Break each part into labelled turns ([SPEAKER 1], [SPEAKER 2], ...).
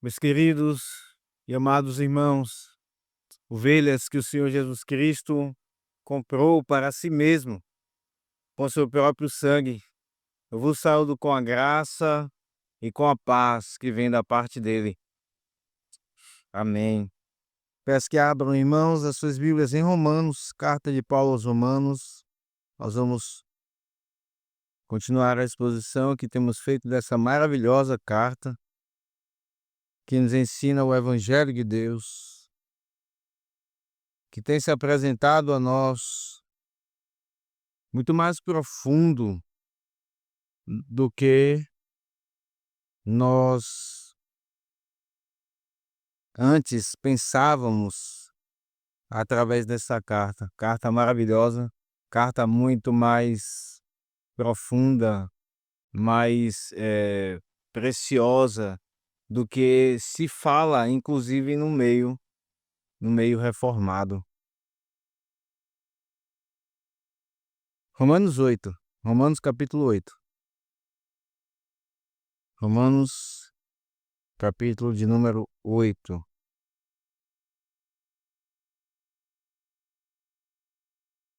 [SPEAKER 1] Meus queridos e amados irmãos, ovelhas que o Senhor Jesus Cristo comprou para si mesmo com seu próprio sangue, eu vos saúdo com a graça e com a paz que vem da parte dele. Amém. Peço que abram, irmãos, as suas Bíblias em Romanos, carta de Paulo aos Romanos. Nós vamos continuar a exposição que temos feito dessa maravilhosa carta que nos ensina o Evangelho de Deus, que tem se apresentado a nós muito mais profundo do que nós antes pensávamos através dessa carta. Carta maravilhosa, carta muito mais profunda, mais preciosa do que se fala, inclusive no meio reformado. Romanos 8, Romanos capítulo 8. Romanos capítulo de número 8.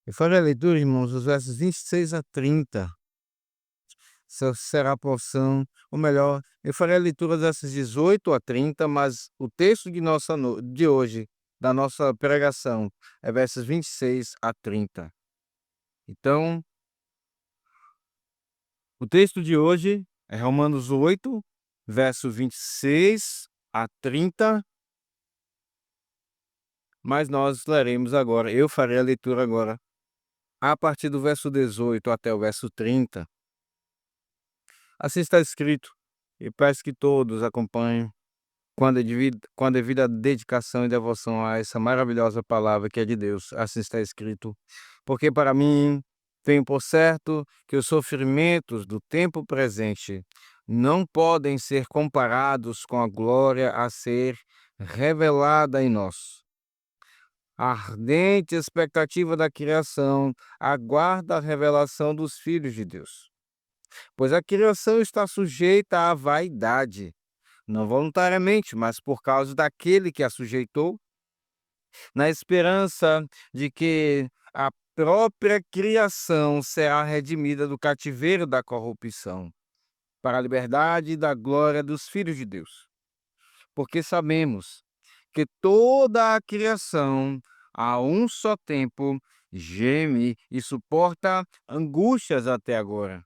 [SPEAKER 1] Eu farei a leitura, irmãos, dos versos 26 a 30. Essa será a porção, ou melhor, eu farei a leitura dessas 18 a 30, mas o texto de hoje, da nossa pregação, é versos 26 a 30. Então, o texto de hoje é Romanos 8, verso 26 a 30, mas nós leremos agora, eu farei a leitura agora, a partir do verso 18 até o verso 30. Assim está escrito, e peço que todos acompanhem com a devida dedicação e devoção a essa maravilhosa palavra que é de Deus. Assim está escrito. Porque para mim, tenho por certo que os sofrimentos do tempo presente não podem ser comparados com a glória a ser revelada em nós. A ardente expectativa da criação aguarda a revelação dos filhos de Deus. Pois a criação está sujeita à vaidade, não voluntariamente, mas por causa daquele que a sujeitou, na esperança de que a própria criação será redimida do cativeiro da corrupção, para a liberdade e da glória dos filhos de Deus. Porque sabemos que toda a criação, a um só tempo, geme e suporta angústias até agora.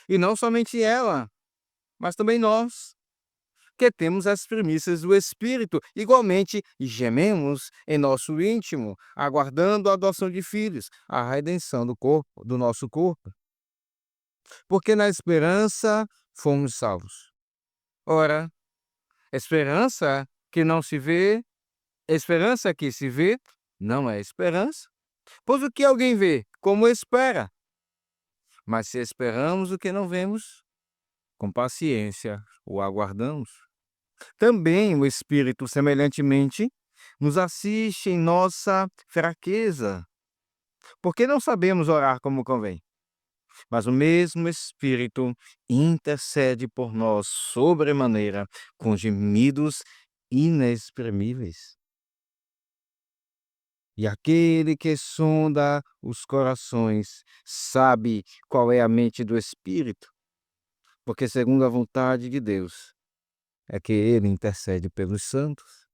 [SPEAKER 1] E não somente ela, mas também nós, que temos as primícias do Espírito. Igualmente, gememos em nosso íntimo, aguardando a adoção de filhos, a redenção do nosso corpo. Porque na esperança fomos salvos. Ora, esperança que não se vê, esperança que se vê, não é esperança. Pois o que alguém vê, como espera? Mas se esperamos o que não vemos, com paciência o aguardamos. Também o Espírito, semelhantemente, nos assiste em nossa fraqueza, porque não sabemos orar como convém. Mas o mesmo Espírito intercede por nós sobremaneira, com gemidos inexprimíveis. E aquele que sonda os corações sabe qual é a mente do Espírito, porque segundo a vontade de Deus é que ele intercede pelos santos.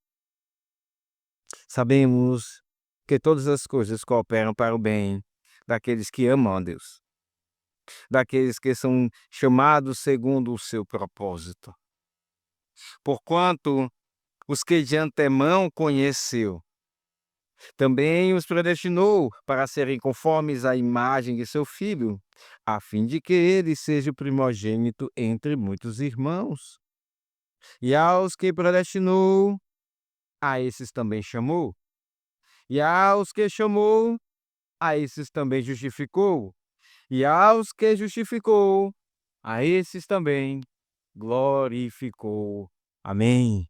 [SPEAKER 1] Sabemos que todas as coisas cooperam para o bem daqueles que amam a Deus, daqueles que são chamados segundo o seu propósito. Porquanto os que de antemão conheceu, também os predestinou para serem conformes à imagem de seu Filho, a fim de que ele seja o primogênito entre muitos irmãos. E aos que predestinou, a esses também chamou. E aos que chamou, a esses também justificou, e aos que justificou, a esses também glorificou. Amém.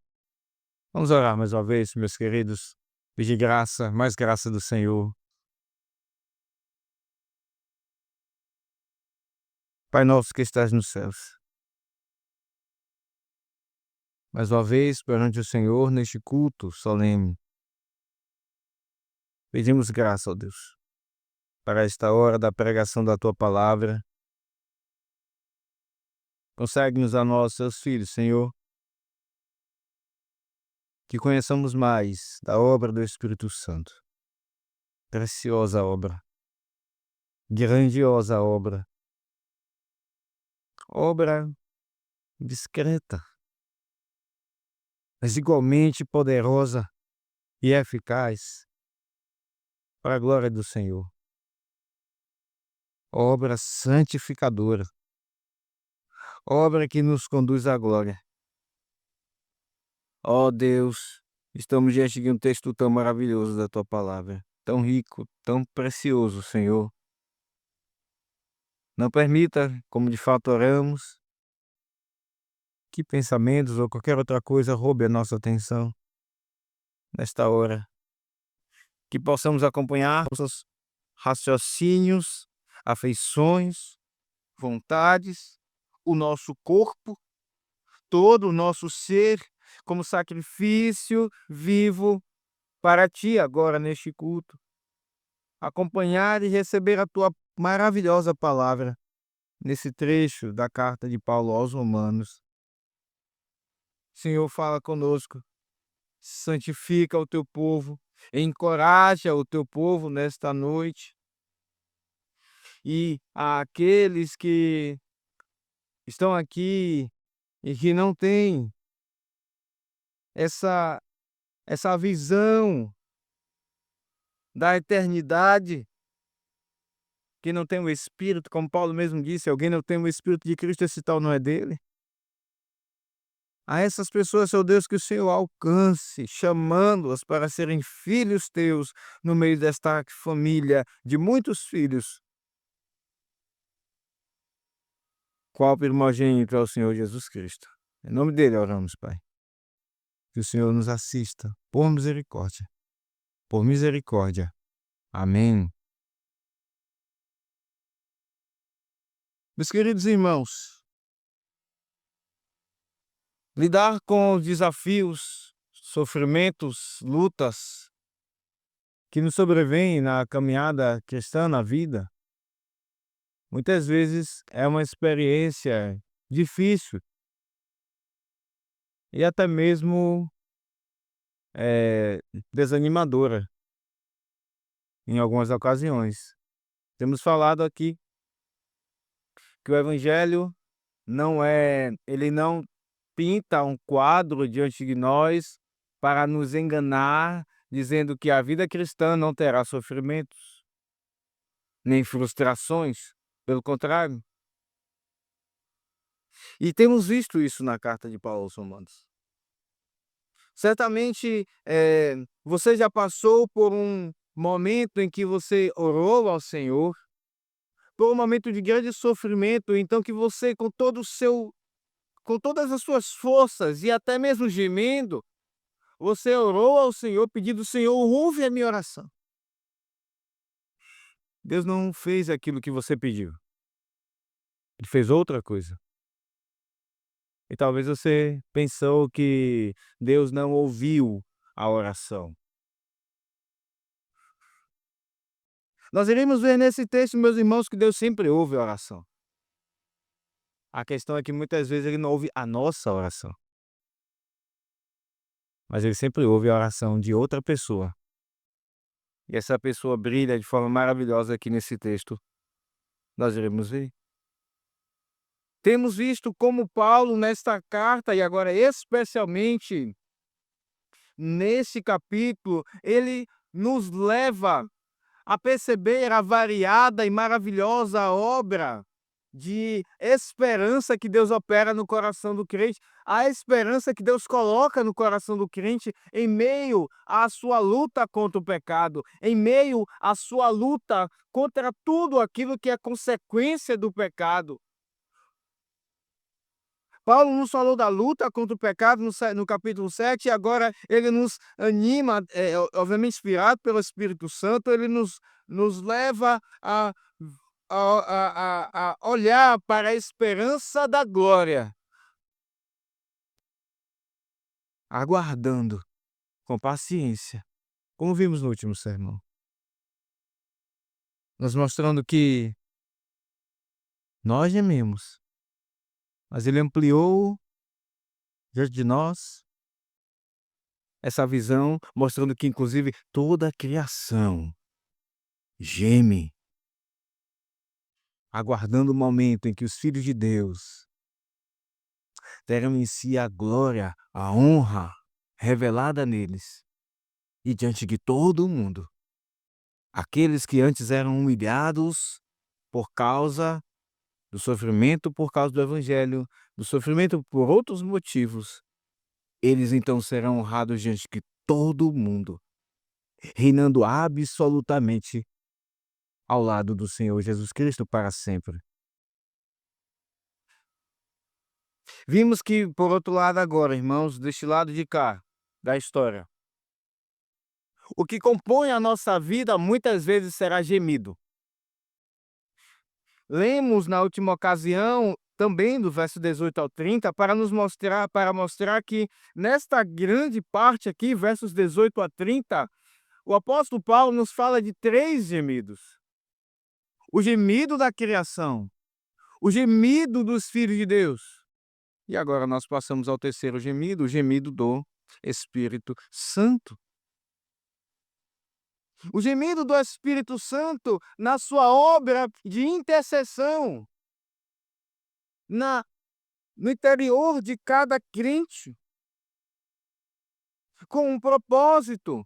[SPEAKER 1] Vamos orar mais uma vez, meus queridos. Pedir graça, mais graça do Senhor. Pai nosso que estás nos céus, mais uma vez perante o Senhor neste culto solene. Pedimos graça, ó Deus, para esta hora da pregação da Tua palavra. Concede-nos a nós, seus filhos, Senhor, que conheçamos mais da obra do Espírito Santo. Preciosa obra, grandiosa obra, obra discreta, mas igualmente poderosa e eficaz para a glória do Senhor. Obra santificadora, obra que nos conduz à glória. Ó Deus, estamos diante de um texto tão maravilhoso da Tua palavra, tão rico, tão precioso, Senhor. Não permita, como de fato oramos, que pensamentos ou qualquer outra coisa roube a nossa atenção nesta hora. Que possamos acompanhar nossos raciocínios, afeições, vontades, o nosso corpo, todo o nosso ser, como sacrifício vivo para Ti agora neste culto. Acompanhar e receber a Tua maravilhosa palavra nesse trecho da carta de Paulo aos Romanos. Senhor, fala conosco, santifica o Teu povo, encoraja o Teu povo nesta noite. E aqueles que estão aqui e que não têm essa visão da eternidade, que não tem o Espírito, como Paulo mesmo disse, alguém não tem o Espírito de Cristo, esse tal não é dele. A essas pessoas, Senhor Deus, que o Senhor alcance, chamando-as para serem filhos Teus no meio desta família de muitos filhos. Qual primogênito é o Senhor Jesus Cristo? Em nome dele oramos, Pai. Que o Senhor nos assista, por misericórdia. Por misericórdia. Amém. Meus queridos irmãos, lidar com desafios, sofrimentos, lutas que nos sobrevêm na caminhada cristã, na vida, muitas vezes é uma experiência difícil e até mesmo desanimadora em algumas ocasiões. Temos falado aqui que o evangelho ele não pinta um quadro diante de nós para nos enganar, dizendo que a vida cristã não terá sofrimentos, nem frustrações, pelo contrário. E temos visto isso na carta de Paulo aos Romanos. Certamente, você já passou por um momento em que você orou ao Senhor, por um momento de grande sofrimento, então que você com todas as suas forças e até mesmo gemendo, você orou ao Senhor pedindo: Senhor, ouve a minha oração. Deus não fez aquilo que você pediu. Ele fez outra coisa. E talvez você pensou que Deus não ouviu a oração. Nós iremos ver nesse texto, meus irmãos, que Deus sempre ouve a oração. A questão é que muitas vezes Ele não ouve a nossa oração. Mas Ele sempre ouve a oração de outra pessoa. E essa pessoa brilha de forma maravilhosa aqui nesse texto. Nós iremos ver. Temos visto como Paulo, nesta carta, e agora especialmente nesse capítulo, ele nos leva a perceber a variada e maravilhosa obra de esperança que Deus opera no coração do crente, a esperança que Deus coloca no coração do crente em meio à sua luta contra o pecado, em meio à sua luta contra tudo aquilo que é consequência do pecado. Paulo nos falou da luta contra o pecado no capítulo 7, e agora ele nos anima, obviamente inspirado pelo Espírito Santo, ele nos leva a olhar para a esperança da glória. aguardando com paciência, como vimos no último sermão, nos mostrando que nós gememos, mas ele ampliou diante de nós essa visão, mostrando que inclusive toda a criação geme, aguardando o momento em que os filhos de Deus terão em si a glória, a honra revelada neles e diante de todo o mundo. Aqueles que antes eram humilhados por causa do sofrimento, por causa do evangelho, do sofrimento por outros motivos, eles então serão honrados diante de todo o mundo, reinando absolutamente ao lado do Senhor Jesus Cristo para sempre. Vimos que, por outro lado agora, irmãos, deste lado de cá, da história, o que compõe a nossa vida muitas vezes será gemido. Lemos na última ocasião, também do verso 18 ao 30, para mostrar que nesta grande parte aqui, versos 18 a 30, o apóstolo Paulo nos fala de 3 gemidos. O gemido da criação, o gemido dos filhos de Deus. E agora nós passamos ao terceiro gemido, o gemido do Espírito Santo. O gemido do Espírito Santo na sua obra de intercessão no interior de cada crente, com um propósito.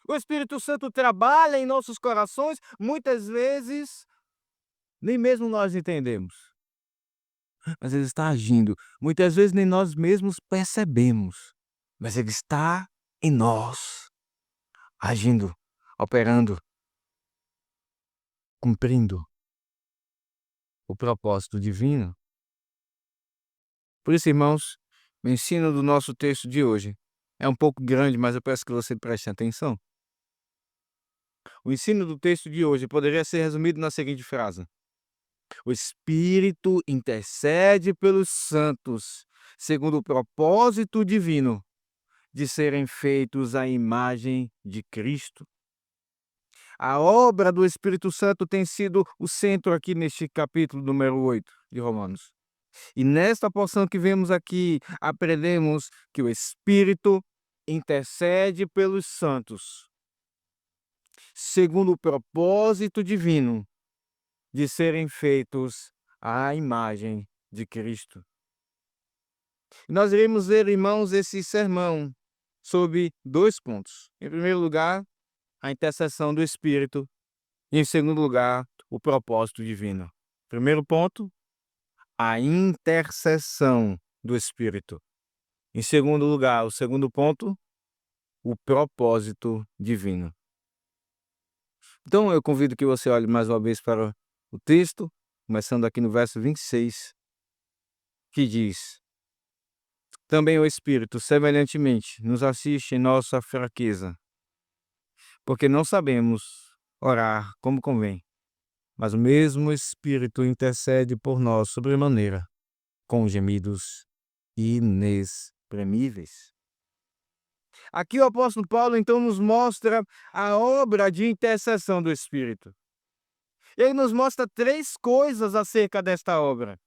[SPEAKER 1] O Espírito Santo trabalha em nossos corações, muitas vezes nem mesmo nós entendemos, mas ele está agindo. Muitas vezes nem nós mesmos percebemos, mas ele está em nós, agindo, operando, cumprindo o propósito divino. Por isso, irmãos, o ensino do nosso texto de hoje é um pouco grande, mas eu peço que você preste atenção. O ensino do texto de hoje poderia ser resumido na seguinte frase: o Espírito intercede pelos santos, segundo o propósito divino de serem feitos à imagem de Cristo. A obra do Espírito Santo tem sido o centro aqui neste capítulo número 8 de Romanos. E nesta porção que vemos aqui, aprendemos que o Espírito intercede pelos santos, segundo o propósito divino de serem feitos à imagem de Cristo. Nós iremos ver, irmãos, esse sermão sobre 2 pontos. Em primeiro lugar, a intercessão do Espírito. E em segundo lugar, o propósito divino. Primeiro ponto, a intercessão do Espírito. Em segundo lugar, o segundo ponto, o propósito divino. Então eu convido que você olhe mais uma vez para o texto, começando aqui no verso 26, que diz: também o Espírito, semelhantemente, nos assiste em nossa fraqueza, porque não sabemos orar como convém, mas o mesmo Espírito intercede por nós sobremaneira, com gemidos inexprimíveis. Aqui o apóstolo Paulo então nos mostra a obra de intercessão do Espírito. Ele nos mostra 3 coisas acerca desta obra: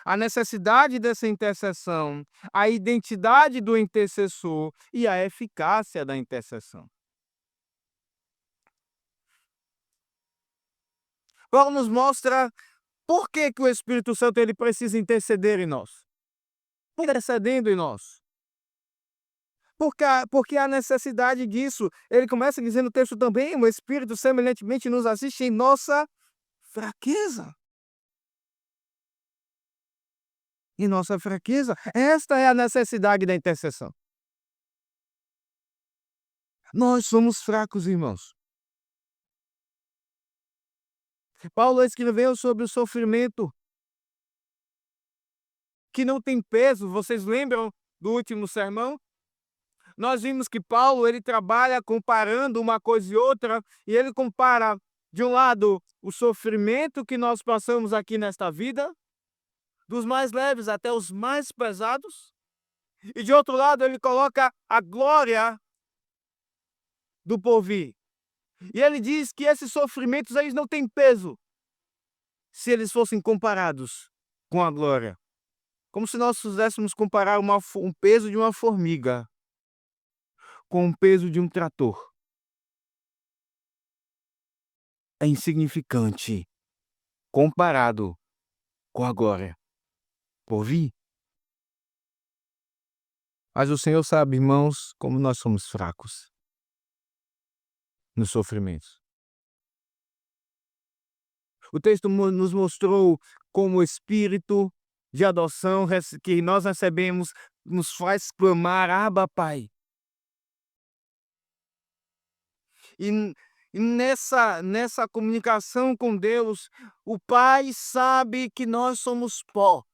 [SPEAKER 1] a necessidade dessa intercessão, a identidade do intercessor e a eficácia da intercessão. Paulo nos mostra por que o Espírito Santo ele precisa interceder em nós, intercedendo em nós. Porque há necessidade disso. Ele começa dizendo no texto também: o Espírito semelhantemente nos assiste em nossa fraqueza. Em nossa fraqueza, esta é a necessidade da intercessão. Nós somos fracos, irmãos. Paulo escreveu sobre o sofrimento que não tem peso. Vocês lembram do último sermão? Nós vimos que Paulo ele trabalha comparando uma coisa e outra, e ele compara, de um lado, o sofrimento que nós passamos aqui nesta vida, dos mais leves até os mais pesados, E de outro lado ele coloca a glória do porvir. E ele diz que esses sofrimentos eles não têm peso se eles fossem comparados com a glória. Como se nós fizéssemos comparar um peso de uma formiga com o peso de um trator. É insignificante comparado com a glória por vir. Mas o Senhor sabe, irmãos, como nós somos fracos nos sofrimentos. O texto nos mostrou como o espírito de adoção que nós recebemos nos faz clamar: Abba, Pai. E nessa comunicação com Deus, o Pai sabe que nós somos pó.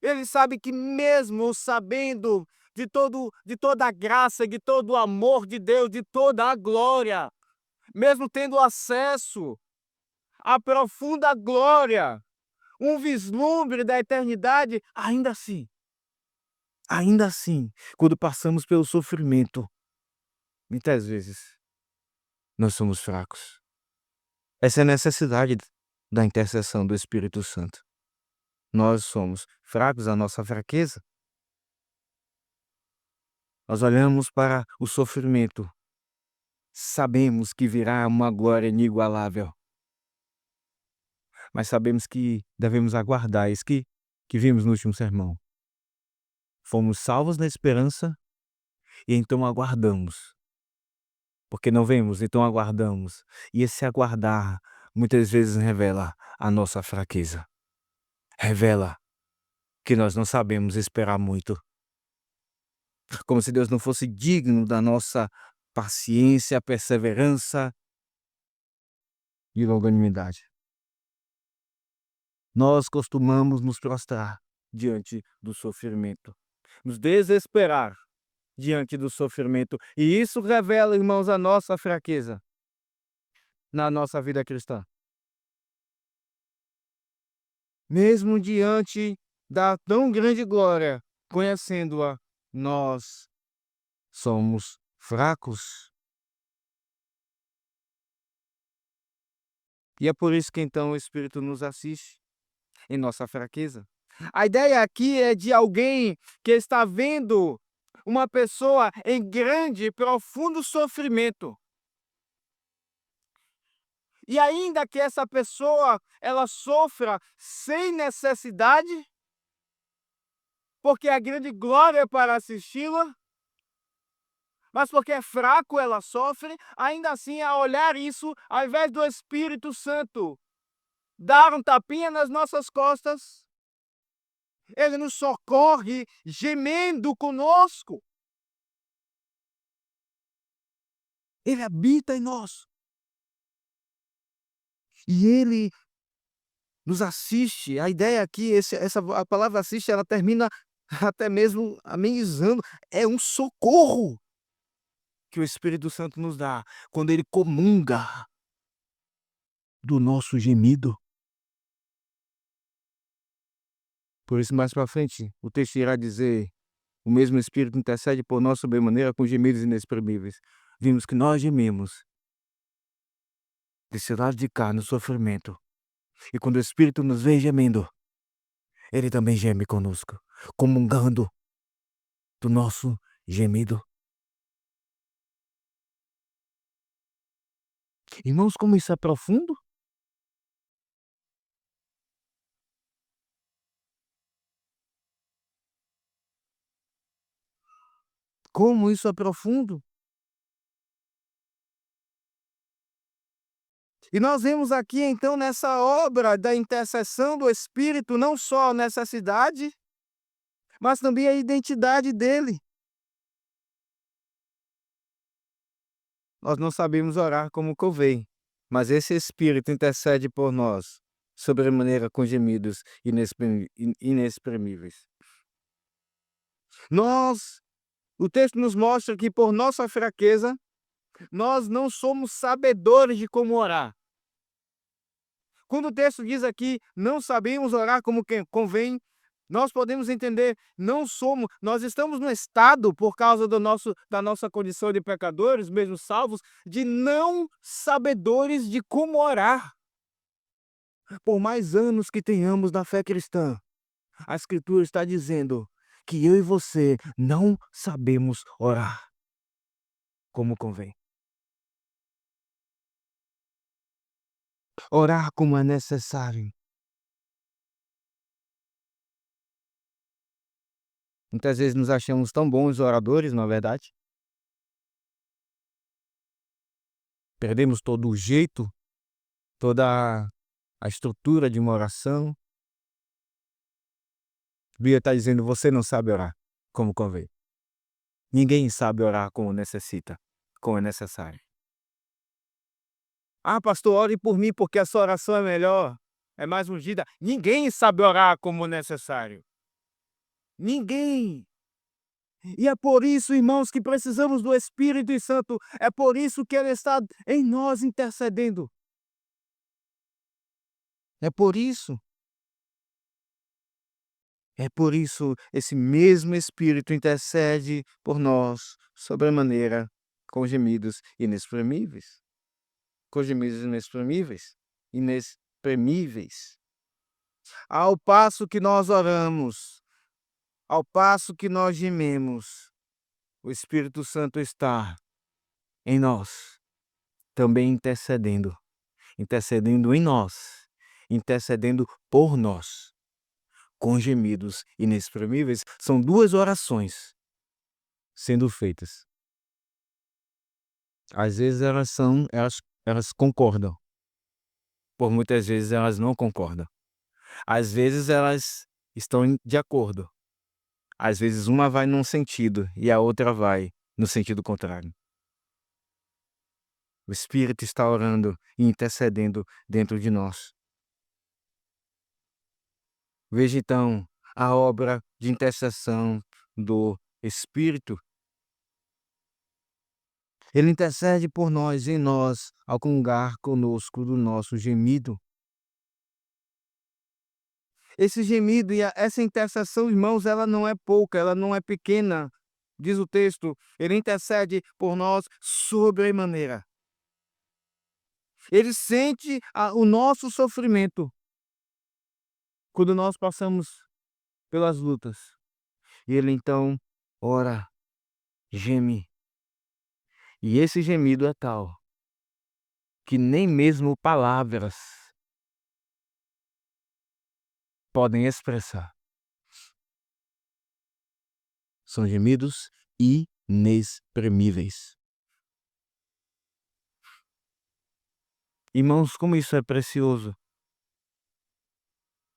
[SPEAKER 1] Ele sabe que mesmo sabendo de toda a graça, de todo o amor de Deus, de toda a glória, mesmo tendo acesso à profunda glória, um vislumbre da eternidade, ainda assim, quando passamos pelo sofrimento, muitas vezes nós somos fracos. Essa é a necessidade da intercessão do Espírito Santo. Nós somos fracos, a nossa fraqueza. Nós olhamos para o sofrimento, sabemos que virá uma glória inigualável, mas sabemos que devemos aguardar. Isso que vimos no último sermão. Fomos salvos na esperança e então aguardamos. Porque não vemos, então aguardamos. E esse aguardar muitas vezes revela a nossa fraqueza. Revela que nós não sabemos esperar muito. Como se Deus não fosse digno da nossa paciência, perseverança e longanimidade. Nós costumamos nos prostrar diante do sofrimento, nos desesperar diante do sofrimento, e isso revela, irmãos, a nossa fraqueza na nossa vida cristã. Mesmo diante da tão grande glória, conhecendo-a, nós somos fracos. E é por isso que então o Espírito nos assiste em nossa fraqueza. A ideia aqui é de alguém que está vendo uma pessoa em grande e profundo sofrimento. E ainda que essa pessoa ela sofra sem necessidade, porque a grande glória é para assisti-la, mas porque é fraco ela sofre, ainda assim, a olhar isso, ao invés do Espírito Santo dar um tapinha nas nossas costas, ele nos socorre gemendo conosco. Ele habita em nós. E ele nos assiste. A ideia aqui, a palavra assiste, ela termina até mesmo amenizando. É um socorro que o Espírito Santo nos dá quando ele comunga do nosso gemido. Por isso, mais para frente, o texto irá dizer: o mesmo Espírito intercede por nós sobremaneira com gemidos inexprimíveis. Vimos que nós gemimos desse lado de cá, no sofrimento. E quando o Espírito nos vê gemendo, ele também geme conosco, comungando do nosso gemido. Irmãos, como isso é profundo? Como isso é profundo? E nós vemos aqui então nessa obra da intercessão do Espírito não só a necessidade, mas também a identidade dele. Nós não sabemos orar como convém, mas esse Espírito intercede por nós, sobremaneira com gemidos inexprimíveis. O texto nos mostra que por nossa fraqueza, nós não somos sabedores de como orar. Quando o texto diz aqui, não sabemos orar como convém, Nós podemos entender, nós estamos no estado, por causa da nossa condição de pecadores, mesmo salvos, de não sabedores de como orar. Por mais anos que tenhamos na fé cristã, a Escritura está dizendo que eu e você não sabemos orar como convém. Orar como é necessário. Muitas vezes nos achamos tão bons oradores, não é verdade? Perdemos todo o jeito, toda a estrutura de uma oração. A Bíblia está dizendo: você não sabe orar como convém. Ninguém sabe orar como necessita, como é necessário. Ah, pastor, ore por mim porque a sua oração é melhor, é mais ungida. Ninguém sabe orar como necessário. Ninguém. E é por isso, irmãos, que precisamos do Espírito Santo. É por isso que Ele está em nós intercedendo. É por isso. É por isso esse mesmo Espírito intercede por nós sobremaneira com gemidos inexprimíveis. Com gemidos inexprimíveis. Inexprimíveis. Ao passo que nós oramos, ao passo que nós gememos, o Espírito Santo está em nós, também intercedendo. Intercedendo em nós, intercedendo por nós, com gemidos inexprimíveis. São duas orações sendo feitas. Às vezes elas concordam, por muitas vezes elas não concordam. Às vezes elas estão de acordo, às vezes uma vai num sentido e a outra vai no sentido contrário. O Espírito está orando e intercedendo dentro de nós. Veja então a obra de intercessão do Espírito. Ele intercede por nós em nós, ao comungar conosco do nosso gemido. Esse gemido e essa intercessão, irmãos, ela não é pouca, ela não é pequena. Diz o texto, ele intercede por nós sobremaneira. Ele sente o nosso sofrimento quando nós passamos pelas lutas. E ele então ora, geme. E esse gemido é tal que nem mesmo palavras podem expressar. São gemidos inexprimíveis. Irmãos, como isso é precioso.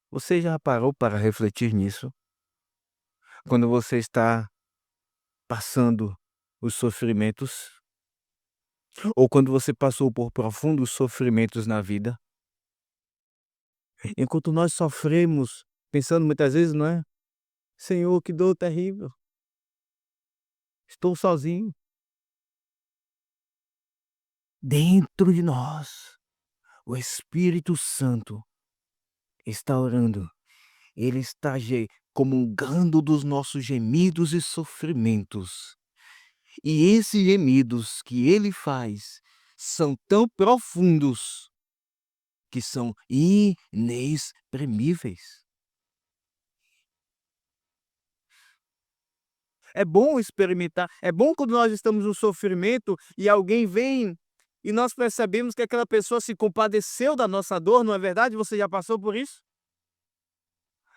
[SPEAKER 1] Você já parou para refletir nisso? Quando você está passando os sofrimentos, ou quando você passou por profundos sofrimentos na vida, enquanto nós sofremos, pensando muitas vezes, não é? Senhor, que dor terrível. Estou sozinho. Dentro de nós, o Espírito Santo está orando. Ele está comungando dos nossos gemidos e sofrimentos. E esses gemidos que ele faz são tão profundos que são inexprimíveis. É bom experimentar, é bom quando nós estamos no sofrimento e alguém vem e nós percebemos que aquela pessoa se compadeceu da nossa dor, não é verdade? Você já passou por isso?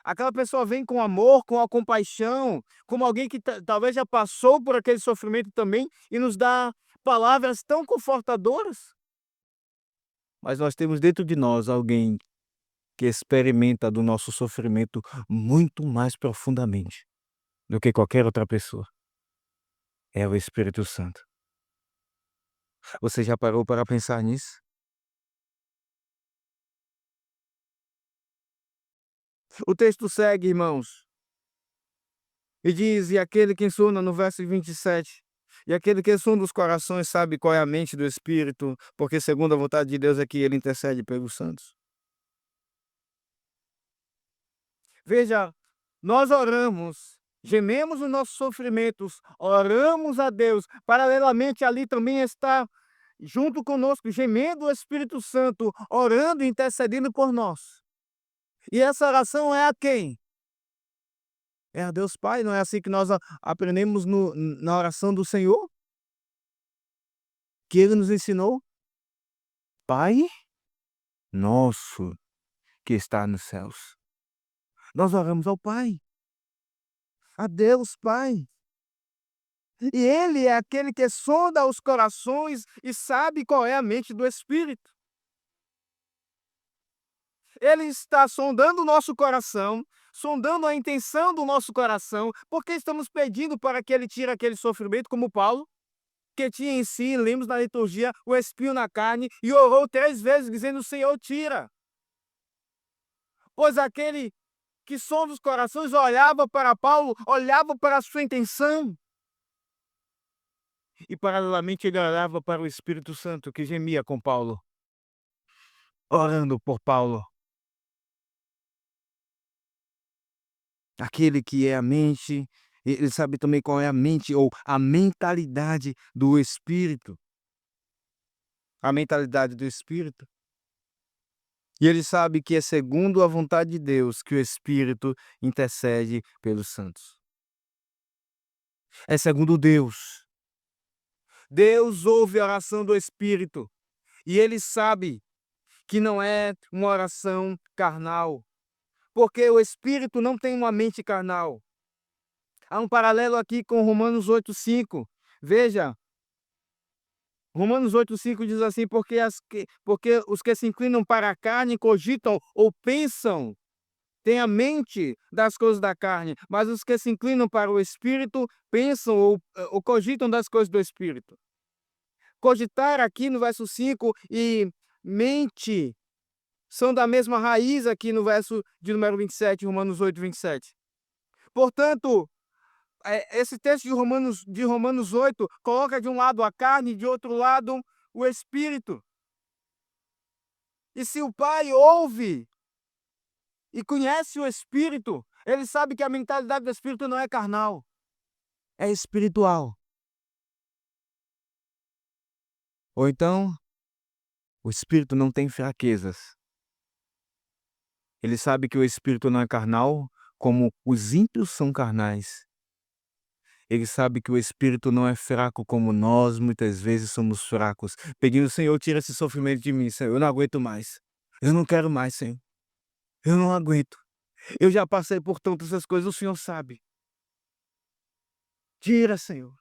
[SPEAKER 1] Aquela pessoa vem com amor, com a compaixão, como alguém que talvez já passou por aquele sofrimento também e nos dá palavras tão confortadoras. Mas nós temos dentro de nós alguém que experimenta do nosso sofrimento muito mais profundamente do que qualquer outra pessoa. É o Espírito Santo. Você já parou para pensar nisso? O texto segue, irmãos, e diz: "E aquele que insona", no verso 27, "e aquele que sonda os corações sabe qual é a mente do Espírito, porque segundo a vontade de Deus é que ele intercede pelos santos." Veja, nós oramos, gememos os nossos sofrimentos, oramos a Deus, paralelamente ali também está junto conosco, gemendo o Espírito Santo, orando e intercedendo por nós. E essa oração é a quem? É a Deus Pai, não é assim que nós aprendemos na oração do Senhor? Que Ele nos ensinou? Pai nosso que está nos céus. Nós oramos ao Pai, a Deus Pai. E Ele é aquele que sonda os corações e sabe qual é a mente do Espírito. Ele está sondando o nosso coração, sondando a intenção do nosso coração, porque estamos pedindo para que Ele tire aquele sofrimento, como Paulo, que tinha em si, lemos na liturgia, o espinho na carne, e orou 3 vezes, dizendo: Senhor, tira. Pois aquele que sonda os corações olhava para Paulo, olhava para a sua intenção. E paralelamente ele olhava para o Espírito Santo que gemia com Paulo, orando por Paulo. Aquele que é a mente, ele sabe também qual é a mente ou a mentalidade do Espírito. A mentalidade do Espírito. E ele sabe que é segundo a vontade de Deus que o Espírito intercede pelos santos. É segundo Deus. Deus ouve a oração do Espírito e ele sabe que não é uma oração carnal, porque o Espírito não tem uma mente carnal. Há um paralelo aqui com Romanos 8,5. Veja, Romanos 8,5 diz assim: porque os que se inclinam para a carne cogitam ou pensam, têm a mente das coisas da carne, mas os que se inclinam para o Espírito pensam ou cogitam das coisas do Espírito. Cogitar aqui no verso 5 e mente são da mesma raiz aqui no verso de número 27, Romanos 8,27. Portanto, esse texto de Romanos 8 coloca de um lado a carne e de outro lado o Espírito. E se o Pai ouve e conhece o Espírito, ele sabe que a mentalidade do Espírito não é carnal, é espiritual. Ou então, o Espírito não tem fraquezas. Ele sabe que o Espírito não é carnal, como os ímpios são carnais. Ele sabe que o Espírito não é fraco como nós muitas vezes somos fracos, pedindo: Senhor, tira esse sofrimento de mim, Senhor, eu não aguento mais. Eu não quero mais, Senhor. Eu não aguento. Eu já passei por tantas essas coisas, o Senhor sabe. Tira, Senhor.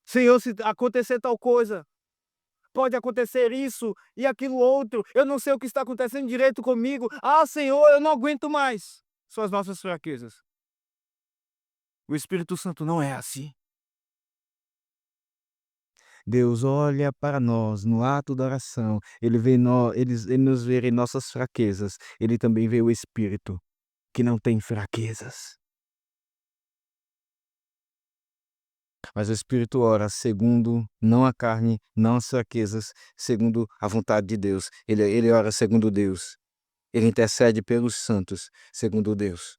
[SPEAKER 1] Senhor, se acontecer tal coisa, pode acontecer isso e aquilo outro. Eu não sei o que está acontecendo direito comigo. Ah, Senhor, eu não aguento mais. São as nossas fraquezas. O Espírito Santo não é assim. Deus olha para nós no ato da oração, ele nos vê em nossas fraquezas, ele também vê o Espírito, que não tem fraquezas. Mas o Espírito ora segundo, não a carne, não as fraquezas, segundo a vontade de Deus. Ele ora segundo Deus. Ele intercede pelos santos, segundo Deus.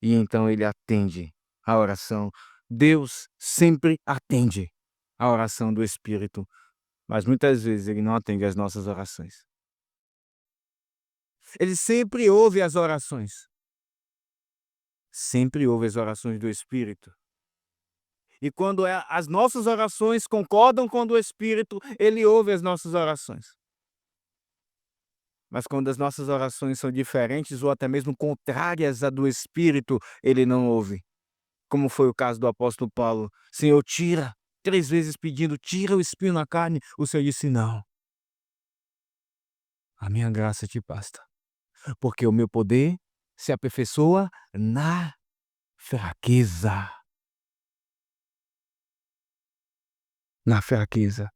[SPEAKER 1] E então ele atende a oração. Deus sempre atende a oração do Espírito, mas muitas vezes ele não atende às nossas orações. Ele sempre ouve as orações. Sempre ouve as orações do Espírito. E quando as nossas orações concordam com a do Espírito, ele ouve as nossas orações. Mas quando as nossas orações são diferentes ou até mesmo contrárias à do Espírito, ele não ouve. Como foi o caso do apóstolo Paulo: Senhor, tira. 3 vezes pedindo: tira o espinho na carne. O Senhor disse: não. A minha graça te basta, porque o meu poder se aperfeiçoa na fraqueza. Na fraqueza.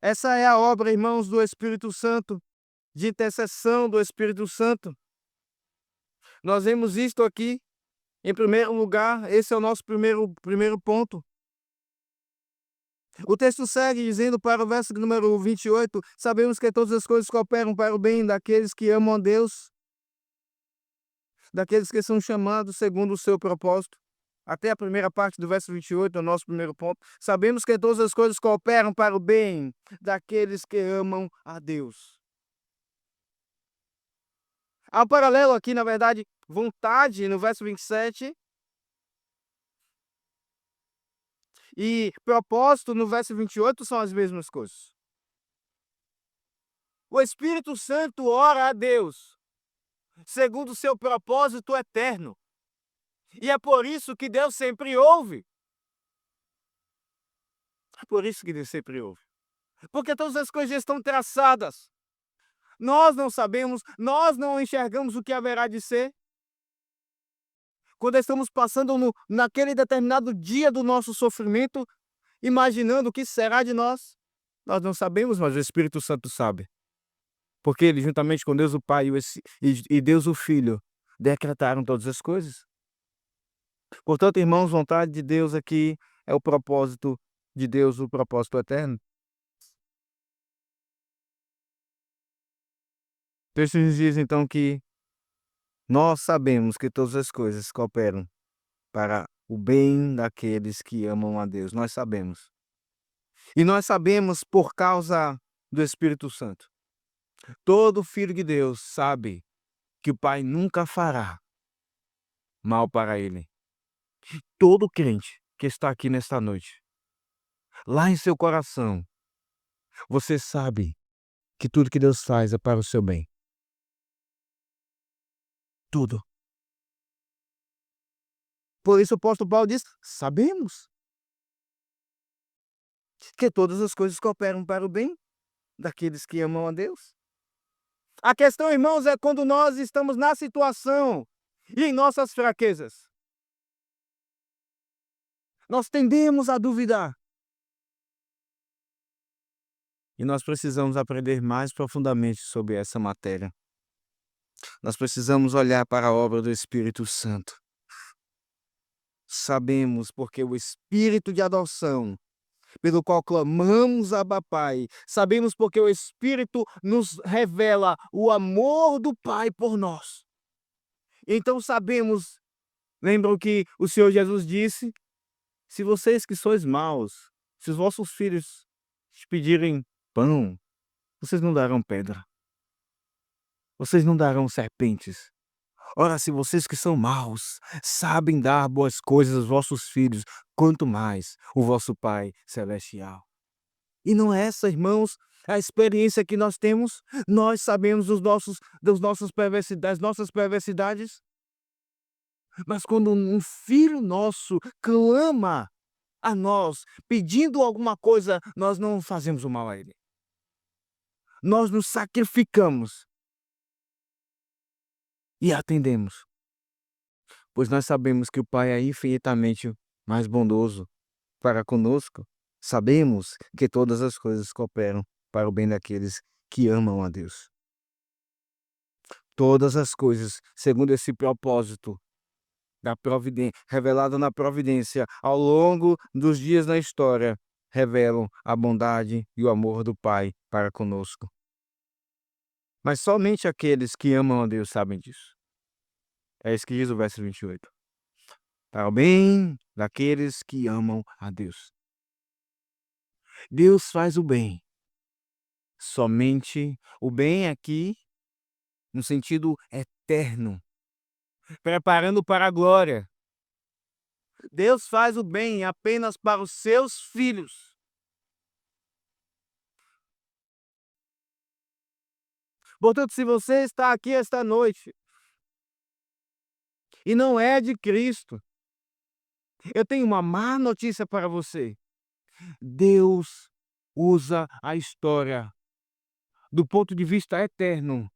[SPEAKER 1] Essa é a obra, irmãos, do Espírito Santo, de intercessão do Espírito Santo. Nós vemos isto aqui, em primeiro lugar, esse é o nosso primeiro ponto. O texto segue dizendo para o verso número 28, sabemos que todas as coisas cooperam para o bem daqueles que amam a Deus, daqueles que são chamados segundo o seu propósito. Até a primeira parte do verso 28, é o nosso primeiro ponto. Sabemos que todas as coisas cooperam para o bem daqueles que amam a Deus. Há um paralelo aqui, na verdade, vontade no verso 27 e propósito no verso 28 são as mesmas coisas. O Espírito Santo ora a Deus segundo o seu propósito eterno. E é por isso que Deus sempre ouve. É por isso que Deus sempre ouve. Porque todas as coisas estão traçadas. Nós não sabemos, nós não enxergamos o que haverá de ser. Quando estamos passando naquele determinado dia do nosso sofrimento, imaginando o que será de nós, nós não sabemos, mas o Espírito Santo sabe. Porque ele, juntamente com Deus o Pai e Deus o Filho, decretaram todas as coisas. Portanto, irmãos, vontade de Deus aqui é o propósito de Deus, o propósito eterno. O texto nos diz então que nós sabemos que todas as coisas cooperam para o bem daqueles que amam a Deus. Nós sabemos. E nós sabemos por causa do Espírito Santo. Todo filho de Deus sabe que o Pai nunca fará mal para ele. Todo crente que está aqui nesta noite, lá em seu coração, você sabe que tudo que Deus faz é para o seu bem. Tudo. Por isso o apóstolo Paulo diz: sabemos que todas as coisas cooperam para o bem daqueles que amam a Deus. A questão, irmãos, é quando nós estamos na situação e em nossas fraquezas. Nós tendemos a duvidar. E nós precisamos aprender mais profundamente sobre essa matéria. Nós precisamos olhar para a obra do Espírito Santo. Sabemos porque o Espírito de adoção, pelo qual clamamos Abba Pai, sabemos porque o Espírito nos revela o amor do Pai por nós. Então sabemos, lembram que o Senhor Jesus disse: se vocês que sois maus, se os vossos filhos te pedirem pão, vocês não darão pedra. Vocês não darão serpentes. Ora, se vocês que são maus sabem dar boas coisas aos vossos filhos, quanto mais o vosso Pai Celestial. E não é essa, irmãos, a experiência que nós temos? Nós sabemos das nossas perversidades. Mas quando um filho nosso clama a nós, pedindo alguma coisa, nós não fazemos o mal a ele. Nós nos sacrificamos e atendemos, pois nós sabemos que o Pai é infinitamente mais bondoso para conosco. Sabemos que todas as coisas cooperam para o bem daqueles que amam a Deus. Todas as coisas, segundo esse propósito da providência, revelado na providência ao longo dos dias na história, revelam a bondade e o amor do Pai para conosco. Mas somente aqueles que amam a Deus sabem disso. É isso que diz o verso 28. Para o bem daqueles que amam a Deus. Deus faz o bem. Somente o bem aqui, no sentido eterno, preparando para a glória. Deus faz o bem apenas para os seus filhos. Portanto, se você está aqui esta noite e não é de Cristo, eu tenho uma má notícia para você. Deus usa a história do ponto de vista eterno.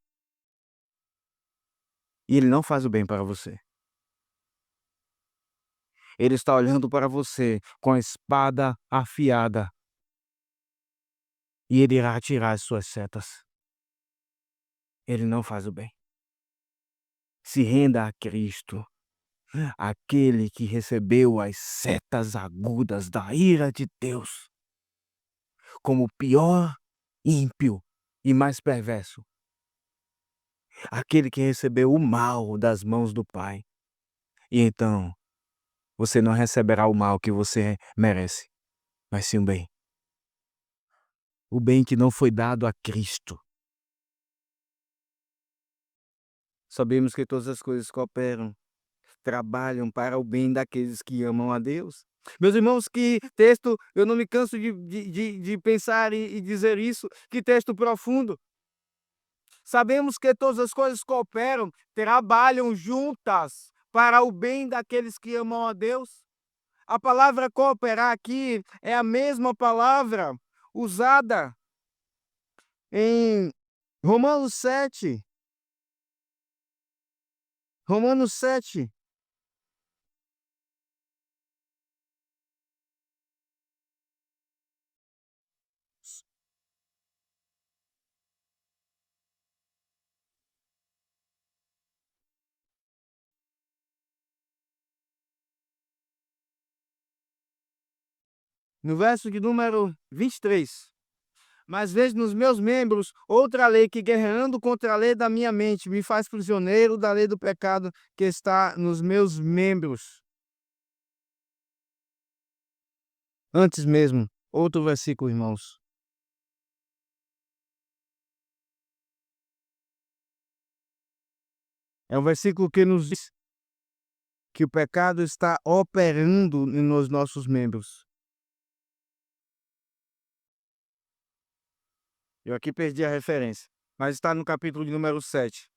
[SPEAKER 1] E Ele não faz o bem para você. Ele está olhando para você com a espada afiada. E Ele irá tirar as suas setas. Ele não faz o bem. Se renda a Cristo, aquele que recebeu as setas agudas da ira de Deus. como o pior ímpio e mais perverso, aquele que recebeu o mal das mãos do Pai. E então, você não receberá o mal que você merece, mas sim o bem. O bem que não foi dado a Cristo. Sabemos que todas as coisas cooperam, trabalham para o bem daqueles que amam a Deus. Meus irmãos, que texto, eu não me canso de pensar e dizer isso, que texto profundo. Sabemos que todas as coisas cooperam, trabalham juntas para o bem daqueles que amam a Deus. A palavra cooperar aqui é a mesma palavra usada em Romanos 7. Romanos 7. No verso de número 23. Mas vejo nos meus membros outra lei que, guerreando contra a lei da minha mente, me faz prisioneiro da lei do pecado que está nos meus membros. Antes mesmo, outro versículo, irmãos. É um versículo que nos diz que o pecado está operando nos nossos membros. Eu aqui perdi a referência, mas está no capítulo de número 7.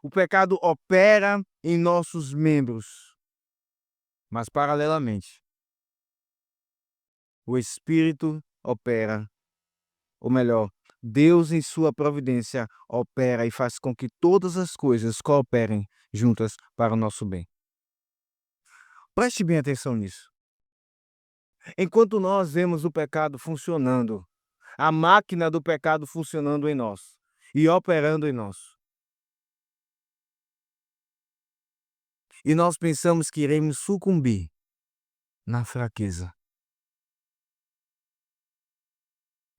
[SPEAKER 1] O pecado opera em nossos membros, mas paralelamente, o Espírito opera, ou melhor, Deus em sua providência opera e faz com que todas as coisas cooperem juntas para o nosso bem. Preste bem atenção nisso. Enquanto nós vemos o pecado funcionando, a máquina do pecado funcionando em nós e operando em nós, e nós pensamos que iremos sucumbir na fraqueza,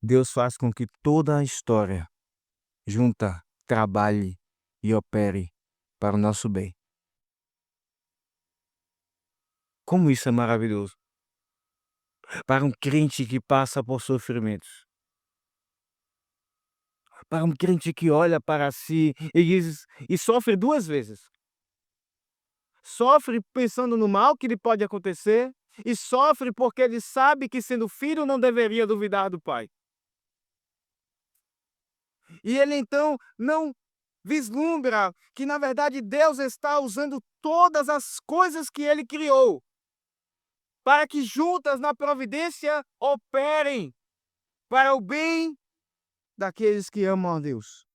[SPEAKER 1] Deus faz com que toda a história junta, trabalhe e opere para o nosso bem. Como isso é maravilhoso! Para um crente que passa por sofrimentos, para um crente que olha para si e diz e sofre duas vezes. Sofre pensando no mal que lhe pode acontecer e sofre porque ele sabe que, sendo filho, não deveria duvidar do pai. E ele então não vislumbra que, na verdade, Deus está usando todas as coisas que ele criou para que juntas na providência operem para o bem daqueles que amam a Deus.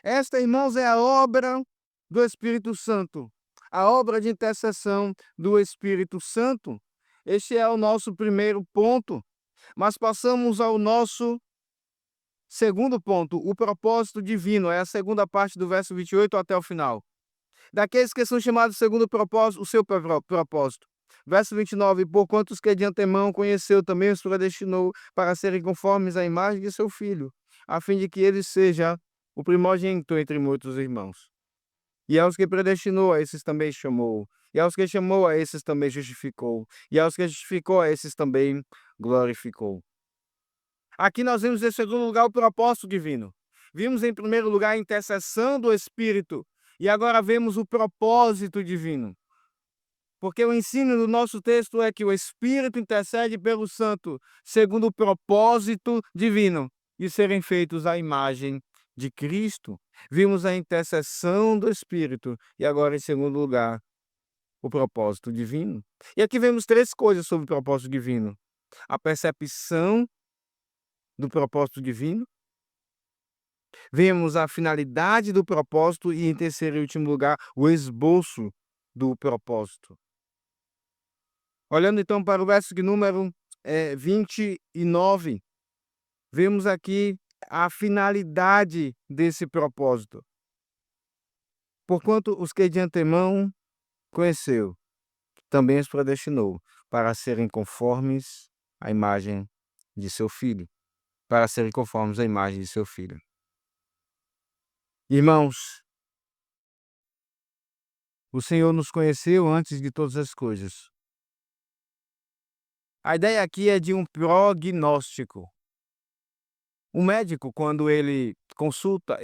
[SPEAKER 1] Esta, irmãos, é a obra do Espírito Santo, a obra de intercessão do Espírito Santo. Este é o nosso primeiro ponto, mas passamos ao nosso segundo ponto, o propósito divino, é a segunda parte do verso 28 até o final. Daqueles que são chamados segundo o propósito, o seu propósito. Verso 29, porquanto os que de antemão conheceu, também os predestinou para serem conformes à imagem de seu Filho, a fim de que ele seja o primogênito entre muitos irmãos. E aos que predestinou, a esses também chamou. E aos que chamou, a esses também justificou. E aos que justificou, a esses também glorificou. Aqui nós vimos, em segundo lugar, o propósito divino. Vimos, em primeiro lugar, a intercessão do Espírito. E agora vemos o propósito divino. Porque o ensino do nosso texto é que o Espírito intercede pelo Santo, segundo o propósito divino, de serem feitos à imagem de Cristo. Vimos a intercessão do Espírito e agora, em segundo lugar, o propósito divino. E aqui vemos três coisas sobre o propósito divino: a percepção do propósito divino, vemos a finalidade do propósito e, em terceiro e último lugar, o esboço do propósito. Olhando então para o verso de número 29, vemos aqui a finalidade desse propósito. Porquanto os que de antemão conheceu, também os predestinou para serem conformes a imagem de seu filho, para serem conformes à imagem de seu filho. Irmãos, o Senhor nos conheceu antes de todas as coisas. A ideia aqui é de um prognóstico. O médico, quando ele consulta,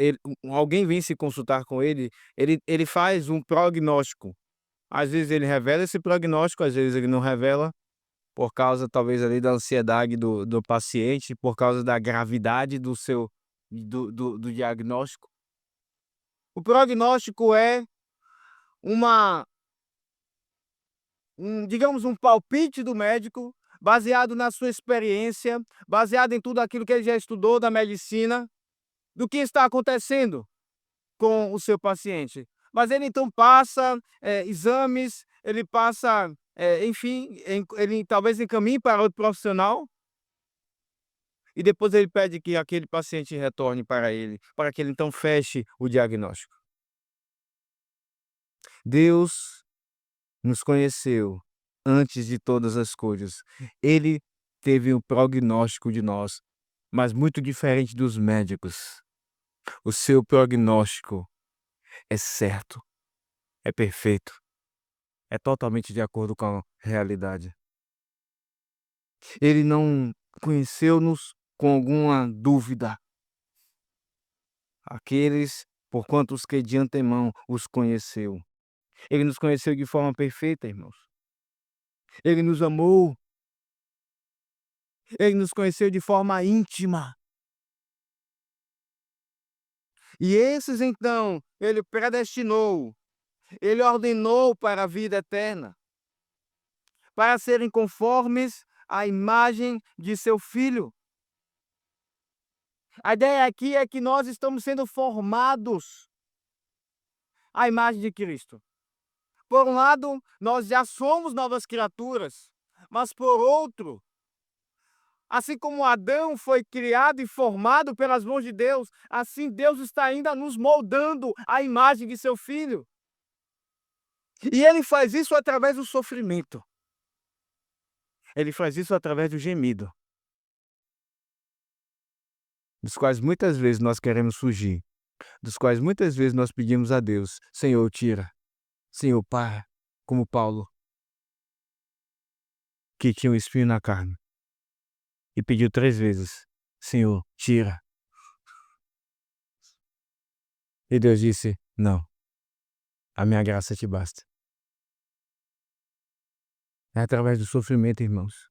[SPEAKER 1] alguém vem se consultar com ele, ele faz um prognóstico. Às vezes ele revela esse prognóstico, às vezes ele não revela, por causa talvez ali da ansiedade do paciente, por causa da gravidade do diagnóstico. O prognóstico é uma digamos, um palpite do médico, baseado na sua experiência, baseado em tudo aquilo que ele já estudou da medicina, do que está acontecendo com o seu paciente. Mas ele então passa, exames, ele passa, enfim, ele talvez encaminhe para outro profissional, e depois ele pede que aquele paciente retorne para ele, para que ele então feche o diagnóstico. Deus nos conheceu antes de todas as coisas. Ele teve um prognóstico de nós, mas muito diferente dos médicos. O seu prognóstico é certo, é perfeito, é totalmente de acordo com a realidade. Ele não conheceu-nos com alguma dúvida. Aqueles por quantos que de antemão os conheceu. Ele nos conheceu de forma perfeita, irmãos. Ele nos amou. Ele nos conheceu de forma íntima. E esses então, ele predestinou, ele ordenou para a vida eterna, para serem conformes à imagem de seu Filho. A ideia aqui é que nós estamos sendo formados à imagem de Cristo. Por um lado, nós já somos novas criaturas, mas por outro, assim como Adão foi criado e formado pelas mãos de Deus, assim Deus está ainda nos moldando à imagem de seu Filho. E ele faz isso através do sofrimento. Ele faz isso através do gemido, dos quais muitas vezes nós queremos fugir, dos quais muitas vezes nós pedimos a Deus: Senhor, tira, Senhor, para, como Paulo, que tinha um espinho na carne, e pediu 3 vezes: Senhor, tira. E Deus disse: não, a minha graça te basta. É através do sofrimento, irmãos.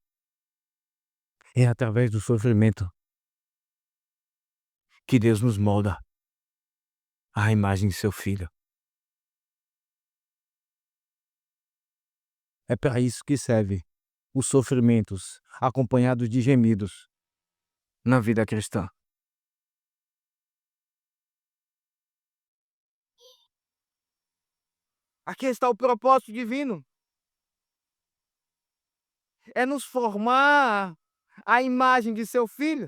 [SPEAKER 1] É através do sofrimento que Deus nos molda à imagem de seu Filho. É para isso que serve os sofrimentos acompanhados de gemidos na vida cristã. Aqui está o propósito divino. É nos formar à imagem de seu Filho.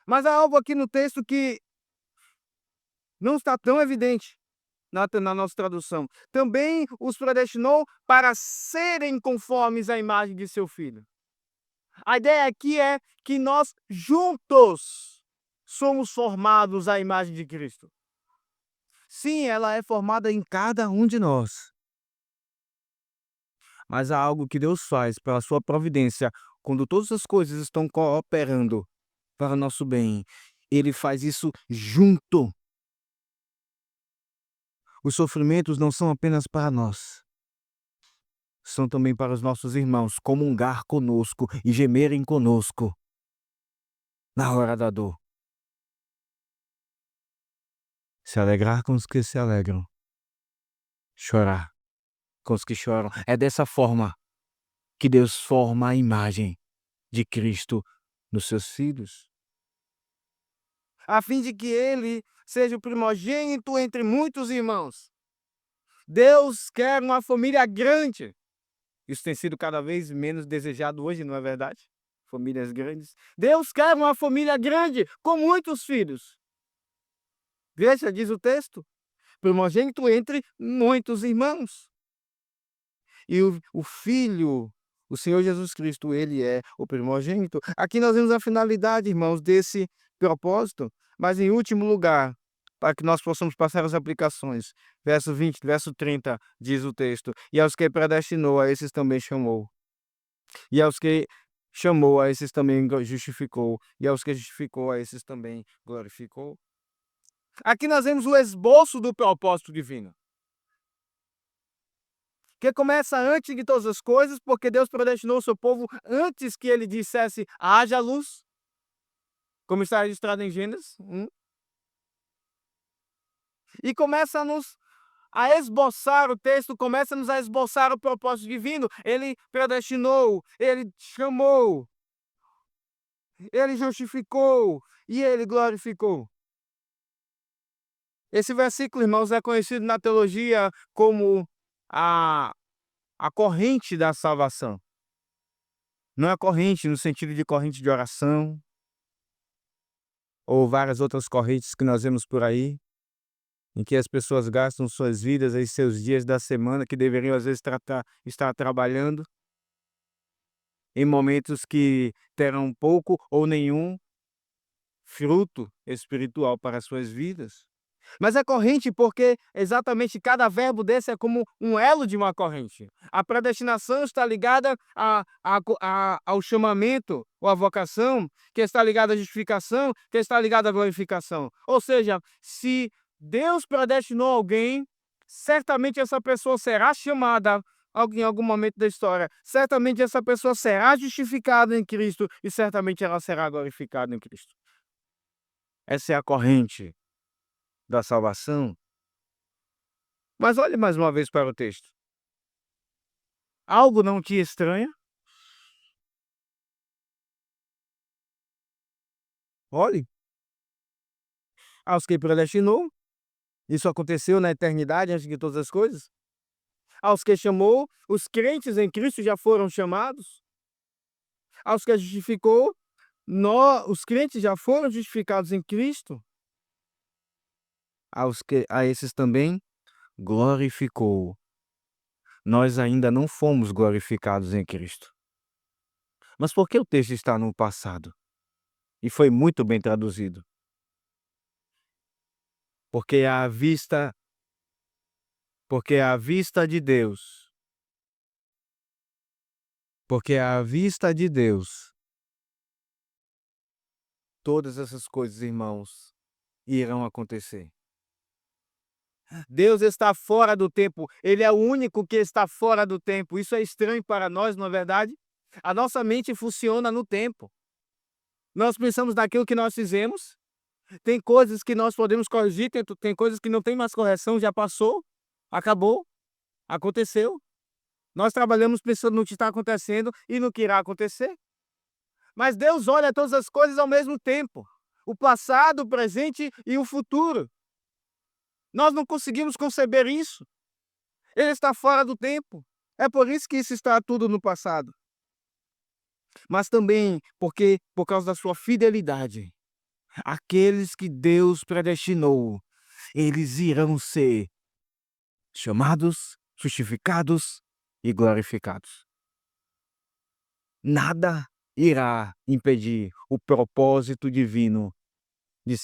[SPEAKER 1] Mas há algo aqui no texto que não está tão evidente na nossa tradução. Também os predestinou para serem conformes à imagem de seu Filho. A ideia aqui é que nós juntos somos formados à imagem de Cristo. Sim, ela é formada em cada um de nós. Mas há algo que Deus faz pela sua providência, quando todas as coisas estão cooperando para o nosso bem. Ele faz isso junto. Os sofrimentos não são apenas para nós, são também para os nossos irmãos comungar conosco e gemerem conosco na hora da dor. Se alegrar com os que se alegram, chorar com os que choram. É dessa forma que Deus forma a imagem de Cristo nos seus filhos, a fim de que ele seja o primogênito entre muitos irmãos. Deus quer uma família grande. Isso tem sido cada vez menos desejado hoje, não é verdade? Famílias grandes. Deus quer uma família grande, com muitos filhos. Veja, diz o texto, primogênito entre muitos irmãos. E o filho, O Senhor Jesus Cristo, ele é o primogênito. Aqui nós vemos a finalidade, irmãos, desse propósito, mas em último lugar, para que nós possamos passar as aplicações. Verso 20, verso 30, diz o texto: "E aos que predestinou, a esses também chamou. E aos que chamou, a esses também justificou. E aos que justificou, a esses também glorificou." Aqui nós vemos o esboço do propósito divino, que começa antes de todas as coisas, porque Deus predestinou o seu povo antes que ele dissesse: "Haja luz", como está registrado em Gênesis 1, e começa-nos a esboçar o texto, começa-nos a esboçar o propósito divino. Ele predestinou, ele chamou, ele justificou e ele glorificou. Esse versículo, irmãos, é conhecido na teologia como a a corrente da salvação. Não é corrente no sentido de corrente de oração ou várias outras correntes que nós vemos por aí, em que as pessoas gastam suas vidas e seus dias da semana, que deveriam às vezes estar trabalhando, em momentos que terão pouco ou nenhum fruto espiritual para as suas vidas. Mas é corrente porque exatamente cada verbo desse é como um elo de uma corrente. A predestinação está ligada ao chamamento ou à vocação, que está ligada à justificação, que está ligada à glorificação. Ou seja, se Deus predestinou alguém, certamente essa pessoa será chamada em algum momento da história. Certamente essa pessoa será justificada em Cristo e certamente ela será glorificada em Cristo. Essa é a corrente da salvação. Mas olhe mais uma vez para o texto. Algo não te estranha? Olhe, aos que predestinou, isso aconteceu na eternidade antes de todas as coisas. Aos que chamou, os crentes em Cristo já foram chamados. Aos que justificou, os crentes já foram justificados em Cristo. A esses também glorificou. Nós ainda não fomos glorificados em Cristo. Mas por que o texto está no passado? E foi muito bem traduzido. Porque à vista porque à vista de Deus porque à vista de Deus, todas essas coisas, irmãos, irão acontecer. Deus está fora do tempo, ele é o único que está fora do tempo. Isso é estranho para nós, não é verdade? A nossa mente funciona no tempo. Nós pensamos naquilo que nós fizemos, tem coisas que nós podemos corrigir, tem coisas que não tem mais correção, já passou, acabou, aconteceu. Nós trabalhamos pensando no que está acontecendo e no que irá acontecer. Mas Deus olha todas as coisas ao mesmo tempo, o passado, o presente e o futuro. Nós não conseguimos conceber isso. Ele está fora do tempo. É por isso que isso está tudo no passado. Mas também porque, por causa da sua fidelidade, aqueles que Deus predestinou, eles irão ser chamados, justificados e glorificados. Nada irá impedir o propósito divino de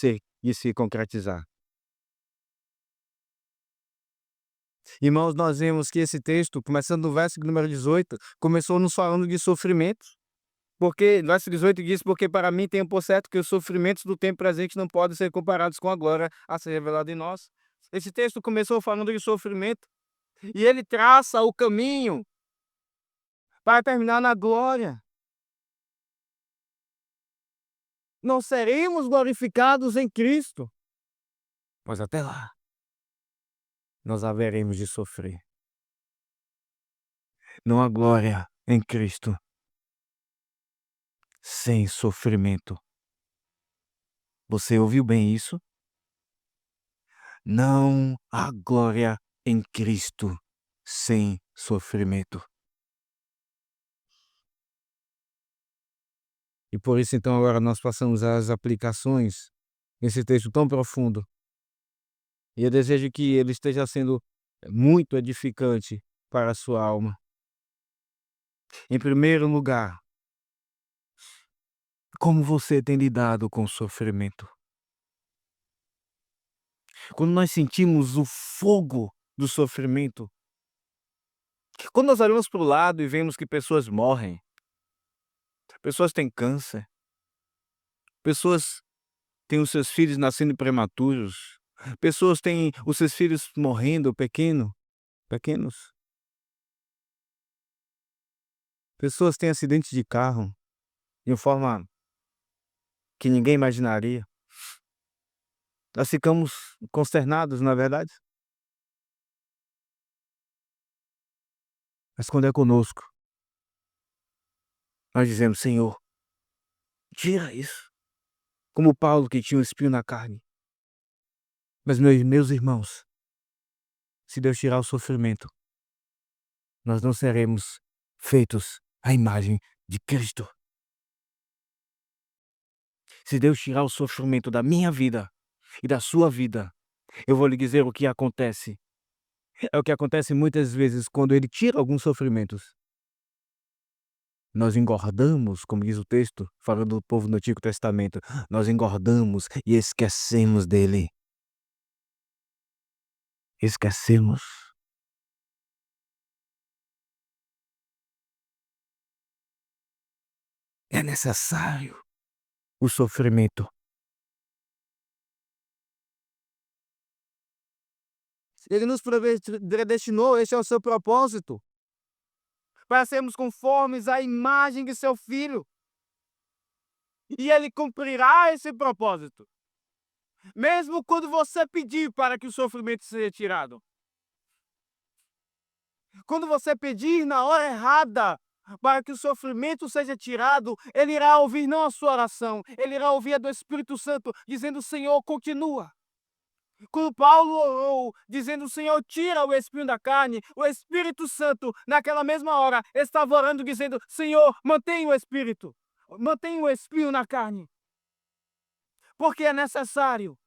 [SPEAKER 1] se concretizar. Irmãos, nós vemos que esse texto, começando no verso número 18, começou nos falando de sofrimento, porque no verso 18 diz: "Porque para mim tenho por certo que os sofrimentos do tempo presente não podem ser comparados com a glória a ser revelada em nós." Esse texto começou falando de sofrimento, e ele traça o caminho para terminar na glória. Nós seremos glorificados em Cristo, mas até lá nós haveremos de sofrer. Não há glória em Cristo sem sofrimento. Você ouviu bem isso? Não há glória em Cristo sem sofrimento. E por isso, então, agora nós passamos às aplicações nesse texto tão profundo. E eu desejo que ele esteja sendo muito edificante para a sua alma. Em primeiro lugar, como você tem lidado com o sofrimento? Quando nós sentimos o fogo do sofrimento, quando nós olhamos para o lado e vemos que pessoas morrem, pessoas têm câncer, pessoas têm os seus filhos nascendo prematuros, pessoas têm os seus filhos morrendo pequenos, pessoas têm acidentes de carro de uma forma que ninguém imaginaria. Nós ficamos consternados, não é verdade? Mas quando é conosco, nós dizemos: Senhor, tira isso. Como Paulo que tinha um espinho na carne. Mas meus irmãos, se Deus tirar o sofrimento, nós não seremos feitos à imagem de Cristo. Se Deus tirar o sofrimento da minha vida e da sua vida, eu vou lhe dizer o que acontece. É o que acontece muitas vezes quando Ele tira alguns sofrimentos. Nós engordamos, como diz o texto, falando do povo no Antigo Testamento, nós engordamos e esquecemos dele. Esquecemos. É necessário o sofrimento. Ele nos predestinou, esse é o seu propósito, para sermos conformes à imagem de seu Filho. E Ele cumprirá esse propósito, mesmo quando você pedir para que o sofrimento seja tirado. Quando você pedir na hora errada para que o sofrimento seja tirado, Ele irá ouvir não a sua oração, Ele irá ouvir a do Espírito Santo, dizendo: Senhor, continua. Quando Paulo orou, dizendo: Senhor, tira o espinho da carne, o Espírito Santo, naquela mesma hora, estava orando, dizendo: Senhor, mantenha o espírito, mantenha o espinho na carne, porque é necessário.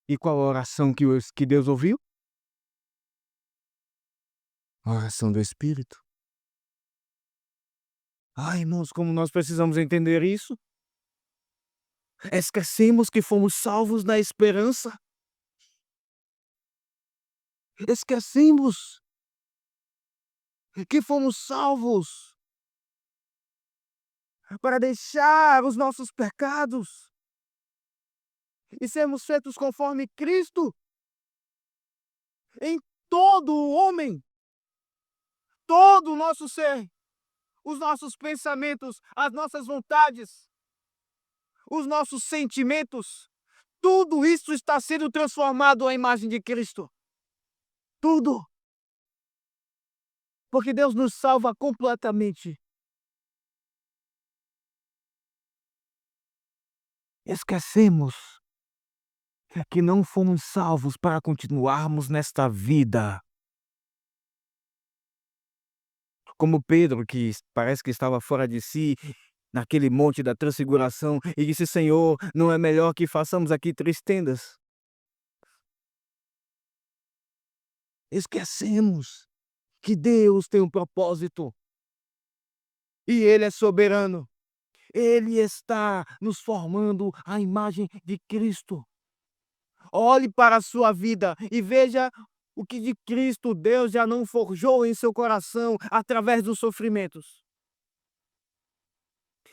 [SPEAKER 1] E qual a oração que Deus ouviu? A oração do Espírito. Ai, irmãos, como nós precisamos entender isso? Esquecemos que fomos salvos na esperança. Esquecemos que fomos salvos para deixar os nossos pecados e sermos feitos conforme Cristo em todo o homem, todo o nosso ser, os nossos pensamentos, as nossas vontades, os nossos sentimentos, tudo isso está sendo transformado à imagem de Cristo. Tudo. Porque Deus nos salva completamente. Esquecemos que não fomos salvos para continuarmos nesta vida. Como Pedro, que parece que estava fora de si, naquele monte da transfiguração, e disse: Senhor, não é melhor que façamos aqui 3 tendas? Esquecemos que Deus tem um propósito e Ele é soberano. Ele está nos formando à imagem de Cristo. Olhe para a sua vida e veja o que de Cristo Deus já não forjou em seu coração através dos sofrimentos.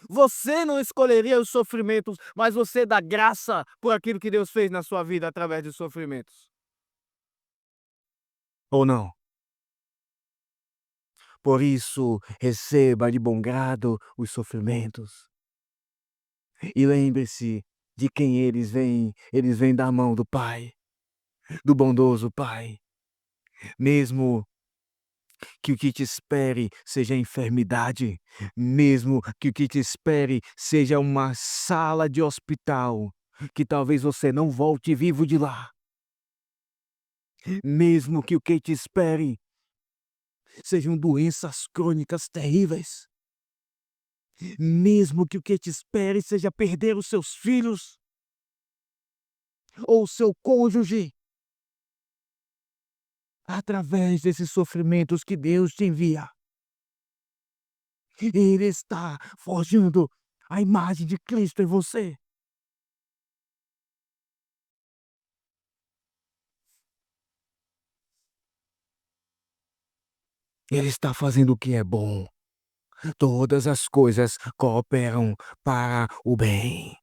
[SPEAKER 1] Você não escolheria os sofrimentos, mas você dá graça por aquilo que Deus fez na sua vida através dos sofrimentos. Ou não? Por isso, receba de bom grado os sofrimentos. E lembre-se de quem eles vêm da mão do Pai, do bondoso Pai. Mesmo que o que te espere seja enfermidade, mesmo que o que te espere seja uma sala de hospital, que talvez você não volte vivo de lá. Mesmo que o que te espere sejam doenças crônicas terríveis. Mesmo que o que te espere seja perder os seus filhos ou o seu cônjuge. através desses sofrimentos que Deus te envia. Ele está forjando a imagem de Cristo em você. Ele está fazendo o que é bom. Todas as coisas cooperam para o bem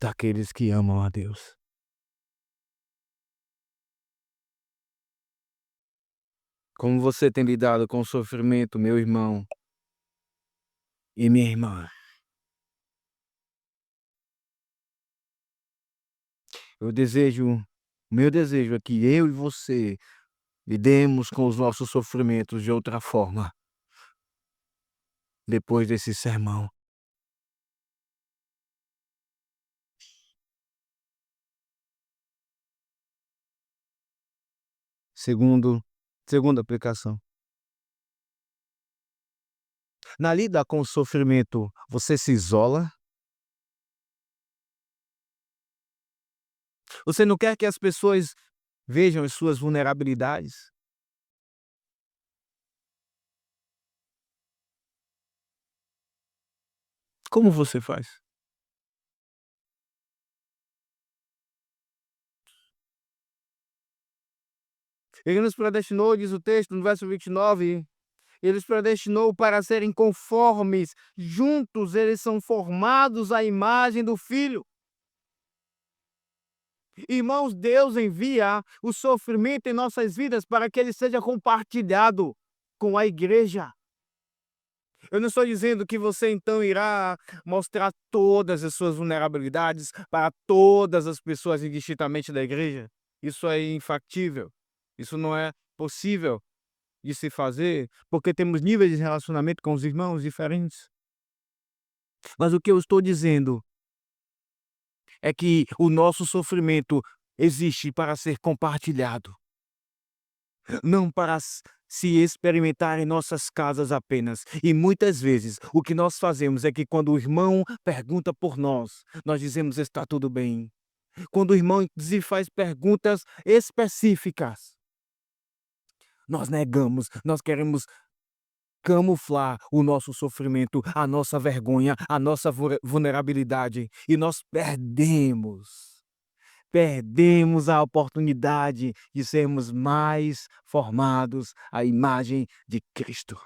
[SPEAKER 1] daqueles que amam a Deus. Como você tem lidado com o sofrimento, meu irmão e minha irmã? Eu desejo Meu desejo é que eu e você lidemos com os nossos sofrimentos de outra forma, depois desse sermão. Segundo Segunda aplicação. Na lida com o sofrimento, você se isola? Você não quer que as pessoas vejam as suas vulnerabilidades? Como você faz? Ele nos predestinou, diz o texto no verso 29, ele os predestinou para serem conformes, juntos eles são formados à imagem do Filho. Irmãos, Deus envia o sofrimento em nossas vidas para que ele seja compartilhado com a igreja. Eu não estou dizendo que você então irá mostrar todas as suas vulnerabilidades para todas as pessoas indistintamente da igreja. Isso é infactível. Isso não é possível de se fazer, porque temos níveis de relacionamento com os irmãos diferentes. Mas o que eu estou dizendo é que o nosso sofrimento existe para ser compartilhado, não para se experimentar em nossas casas apenas. E muitas vezes o que nós fazemos é que quando o irmão pergunta por nós dizemos está tudo bem. Quando o irmão inclusive faz perguntas específicas, nós negamos, nós queremos camuflar o nosso sofrimento, a nossa vergonha, a nossa vulnerabilidade e nós perdemos a oportunidade de sermos mais formados à imagem de Cristo.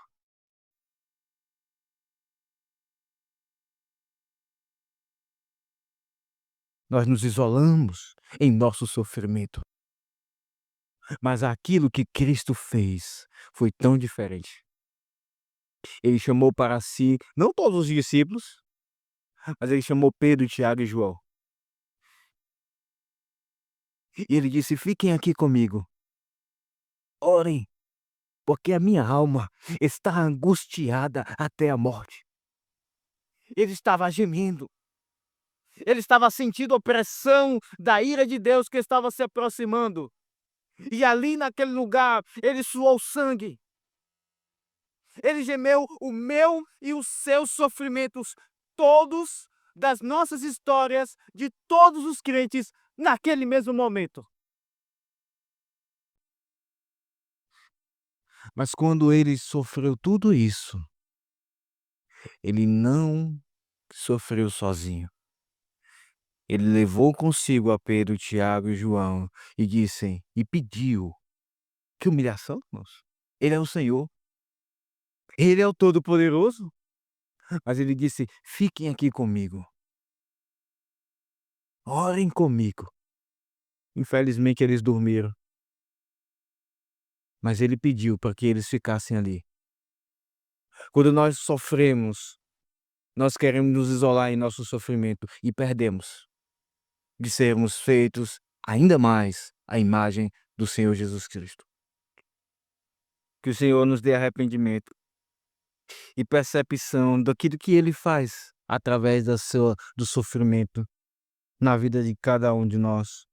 [SPEAKER 1] Nós nos isolamos em nosso sofrimento, mas aquilo que Cristo fez foi tão diferente. Ele chamou para si, não todos os discípulos, mas ele chamou Pedro, Tiago e João. E ele disse: "Fiquem aqui comigo, orem, porque a minha alma está angustiada até a morte." Ele estava gemendo. Ele estava sentindo a opressão da ira de Deus que estava se aproximando. E ali naquele lugar, ele suou sangue. Ele gemeu o meu e os seus sofrimentos, todos das nossas histórias, de todos os crentes, naquele mesmo momento. Mas quando ele sofreu tudo isso, ele não sofreu sozinho. Ele levou consigo a Pedro, Tiago e João e pediu. Que humilhação, irmãos. Ele é o Senhor, ele é o Todo-Poderoso, mas ele disse: "Fiquem aqui comigo, orem comigo." Infelizmente eles dormiram, mas ele pediu para que eles ficassem ali. Quando nós sofremos, nós queremos nos isolar em nosso sofrimento e perdemos de sermos feitos ainda mais à imagem do Senhor Jesus Cristo. Que o Senhor nos dê arrependimento e percepção daquilo que ele faz através do sofrimento na vida de cada um de nós.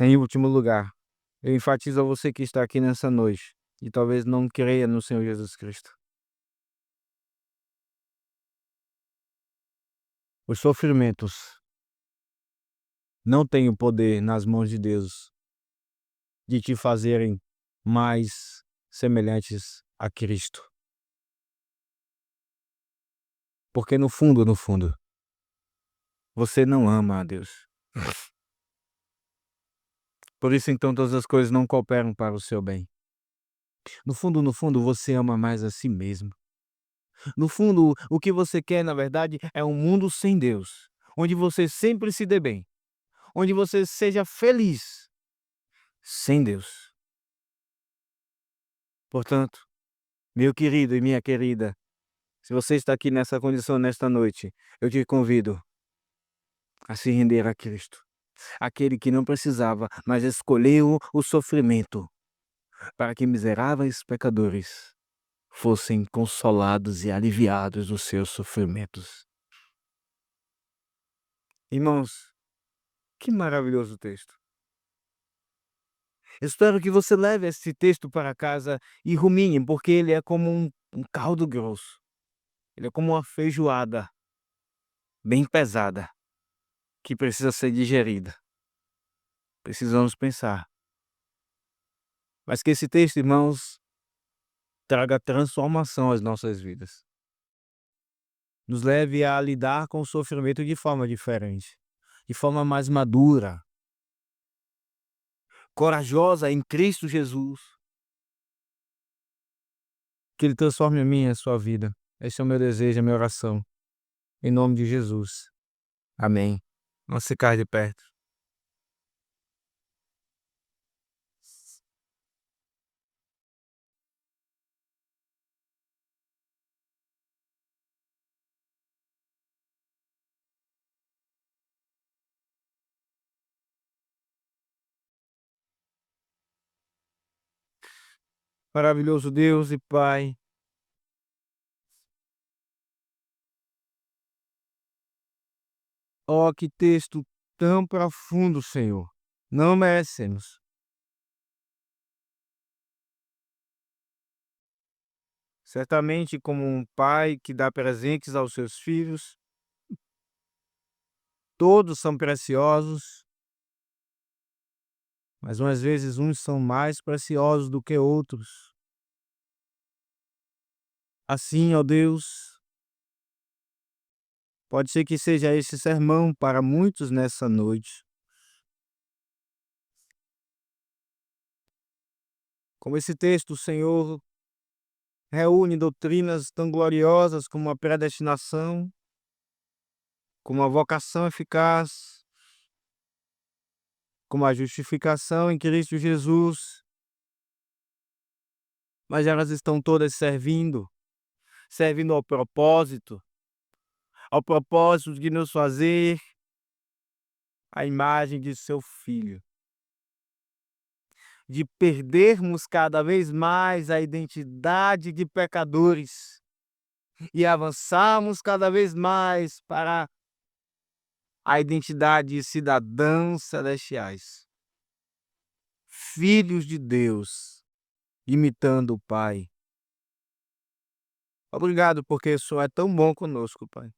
[SPEAKER 1] Em último lugar, eu enfatizo a você que está aqui nessa noite e talvez não creia no Senhor Jesus Cristo. Os sofrimentos não têm o poder nas mãos de Deus de te fazerem mais semelhantes a Cristo. Porque no fundo, no fundo, você não ama a Deus. Por isso então todas as coisas não cooperam para o seu bem. No fundo, você ama mais a si mesmo. No fundo, o que você quer, na verdade, é um mundo sem Deus, onde você sempre se dê bem, onde você seja feliz sem Deus. Portanto, meu querido e minha querida, se você está aqui nessa condição nesta noite, eu te convido a se render a Cristo, aquele que não precisava, mas escolheu o sofrimento para que miseráveis pecadores fossem consolados e aliviados dos seus sofrimentos. Irmãos, que maravilhoso texto. Espero que você leve esse texto para casa e rumine, porque ele é como um caldo grosso. Ele é como uma feijoada bem pesada que precisa ser digerida. Precisamos pensar. Mas que esse texto, irmãos, traga transformação às nossas vidas. Nos leve a lidar com o sofrimento de forma diferente, de forma mais madura, corajosa em Cristo Jesus. Que Ele transforme a minha e a sua vida. Esse é o meu desejo, a minha oração. Em nome de Jesus. Amém. Vamos ficar de perto. Maravilhoso Deus e Pai, ó, que texto tão profundo, Senhor. Não merecemos. Certamente, como um pai que dá presentes aos seus filhos, todos são preciosos, mas umas vezes uns são mais preciosos do que outros. Assim, ó Deus, pode ser que seja esse sermão para muitos nessa noite. Como esse texto, Senhor, reúne doutrinas tão gloriosas como a predestinação, como a vocação eficaz, como a justificação em Cristo Jesus, mas elas estão todas servindo ao propósito de nos fazer a imagem de seu Filho, de perdermos cada vez mais a identidade de pecadores e avançarmos cada vez mais para a identidade de cidadãos celestiais, filhos de Deus, imitando o Pai. Obrigado porque o Senhor é tão bom conosco, Pai.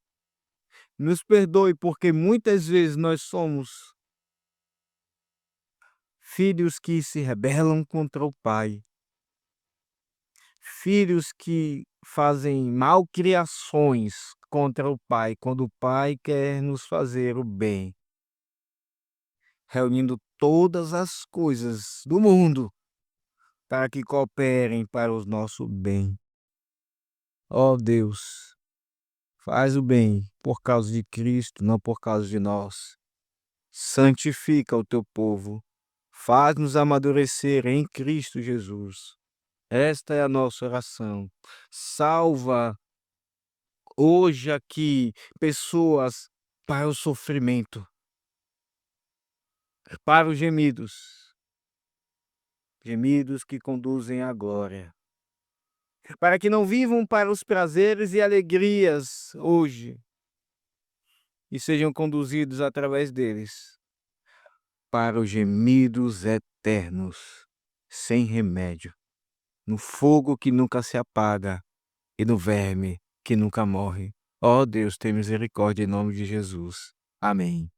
[SPEAKER 1] Nos perdoe porque muitas vezes nós somos filhos que se rebelam contra o Pai, filhos que fazem malcriações contra o Pai, quando o Pai quer nos fazer o bem, reunindo todas as coisas do mundo para que cooperem para o nosso bem. Ó Deus, faz o bem por causa de Cristo, não por causa de nós. Santifica o teu povo, faz-nos amadurecer em Cristo Jesus. Esta é a nossa oração. Salva hoje aqui pessoas para o sofrimento, para os gemidos, gemidos que conduzem à glória, para que não vivam para os prazeres e alegrias hoje e sejam conduzidos através deles para os gemidos eternos, sem remédio, no fogo que nunca se apaga e no verme que nunca morre. Ó Deus, tem misericórdia em nome de Jesus. Amém.